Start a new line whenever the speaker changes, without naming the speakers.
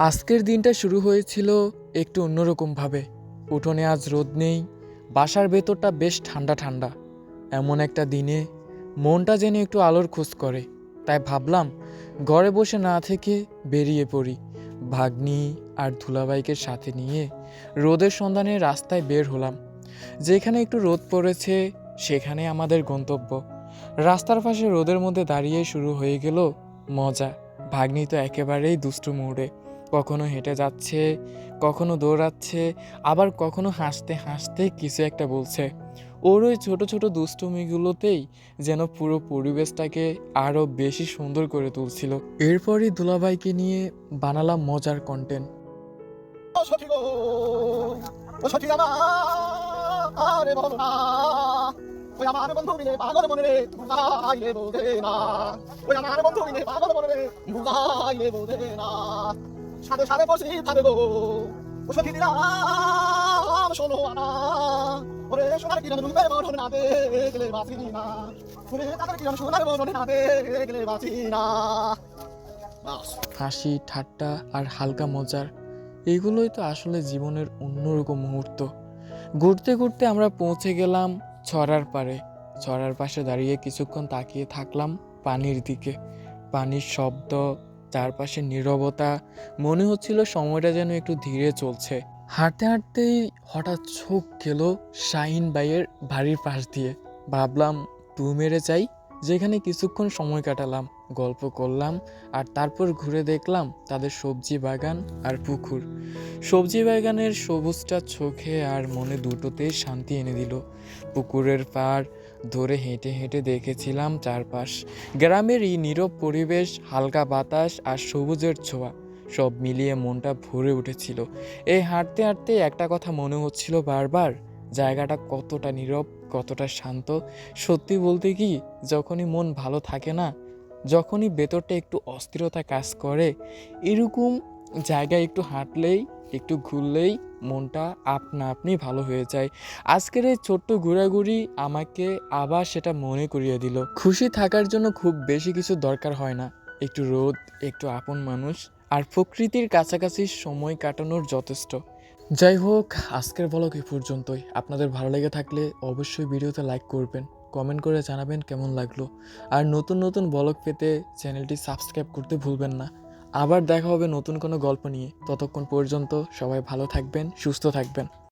আজকের দিনটা শুরু হয়েছিল একটু অন্যরকমভাবে। উঠোনে আজ রোদ নেই, বাসার ভেতরটা বেশ ঠান্ডা ঠান্ডা। এমন একটা দিনে মনটা যেন একটু আলোর খোঁজ করে। তাই ভাবলাম ঘরে বসে না থেকে বেরিয়ে পড়ি। ভাগ্নি আর ধুলাবাইকে সাথে নিয়ে রোদের সন্ধানে রাস্তায় বের হলাম। যেখানে একটু রোদ পড়েছে সেখানে আমাদের গন্তব্য। রাস্তার পাশে রোদের মধ্যে দাঁড়িয়ে শুরু হয়ে গেল মজা। ভাগ্নি তো একেবারেই দুষ্টু মুডে, কখনো হেঁটে যাচ্ছে, কখনো দৌড়াচ্ছে, আবার কখনো হাসতে হাসতে কিছু একটা বলছে। ওর ওই ছোট ছোট দুষ্টুমিগুলোতেই যেন পুরো পরিবেশটাকে আরও বেশি সুন্দর করে তুলছিল। এরপরই দুলাভাইকে নিয়ে বানালাম মজার কন্টেন্ট।
ও সখী গো, ও সখী আমার বলো না, ওই আমার বন্ধু মিলে পাগল মনে রে বুঝাইলে বোঝে না, ওই আমার বন্ধু মিলে পাগল মনে রে বুঝাইলে বোঝে না, সাথে সাথে বসি থাকে গো, ও সখী দিলাম শোনো না, ওরে সোনার কিরণ রূপের বরণ না দেখলে বাঁচি না, ওরে তাদের কিরণ সোনার বরণ না দেখলে বাঁচি না। বাস
হাসি ঠাট্টা আর হালকা মজার, এগুলোই তো আসলে জীবনের অন্যরকম মুহূর্ত। ঘুরতে ঘুরতে আমরা পৌঁছে গেলাম ছড়ার পাড়ে। ছড়ার পাশে দাঁড়িয়ে কিছুক্ষণ তাকিয়ে থাকলাম পানির দিকে। পানির শব্দ, চারপাশে নীরবতা, মনে হচ্ছিল সময়টা যেন একটু ধীরে চলছে। হাঁটতে হাঁটতেই হঠাৎ চোখ গেল শাহিন ভাইয়ের বাড়ির পাশ দিয়ে। ভাবলাম টু মেরে যাই, যেখানে কিছুক্ষণ সময় কাটালাম, গল্প করলাম, আর তারপর ঘুরে দেখলাম তাদের সবজি বাগান আর পুকুর। সবজি বাগানের সবুজটা চোখে আর মনে দুটোতেই শান্তি এনে দিল। পুকুরের পাড় ধরে হেঁটে হেঁটে দেখেছিলাম চারপাশ, গ্রামের এই নীরব পরিবেশ, হালকা বাতাস আর সবুজের ছোঁয়া, সব মিলিয়ে মনটা ভরে উঠেছিল। এই হাঁটতে হাঁটতে একটা কথা মনে হচ্ছিল বারবার, জায়গাটা কতটা নীরব, কতটা শান্ত। সত্যি বলতে কি, যখনই মন ভালো থাকে না, যখনই ভেতরটা একটু অস্থিরতা কাজ করে, এরকম জায়গায় একটু হাঁটলেই, একটু ঘুরলেই মনটা আপনা আপনি ভালো হয়ে যায়। আজকের এই ছোট্ট ঘোরাঘুরি আমাকে আবার সেটা মনে করিয়ে দিল। খুশি থাকার জন্য খুব বেশি কিছু দরকার হয় না, একটু রোদ, একটু আপন মানুষ আর প্রকৃতির কাছাকাছি সময় কাটানোর যথেষ্ট। যাই হোক, আজকের ব্লগ এই পর্যন্তই। আপনাদের ভালো লেগে থাকলে অবশ্যই ভিডিওতে লাইক করবেন, কমেন্ট করে জানাবেন কেমন লাগলো। আর নতুন নতুন ব্লগ পেতে চ্যানেলটি সাবস্ক্রাইব করতে ভুলবেন না। আবার দেখা হবে নতুন কোনো গল্প নিয়ে। ততক্ষণ পর্যন্ত সবাই ভালো থাকবেন, সুস্থ থাকবেন।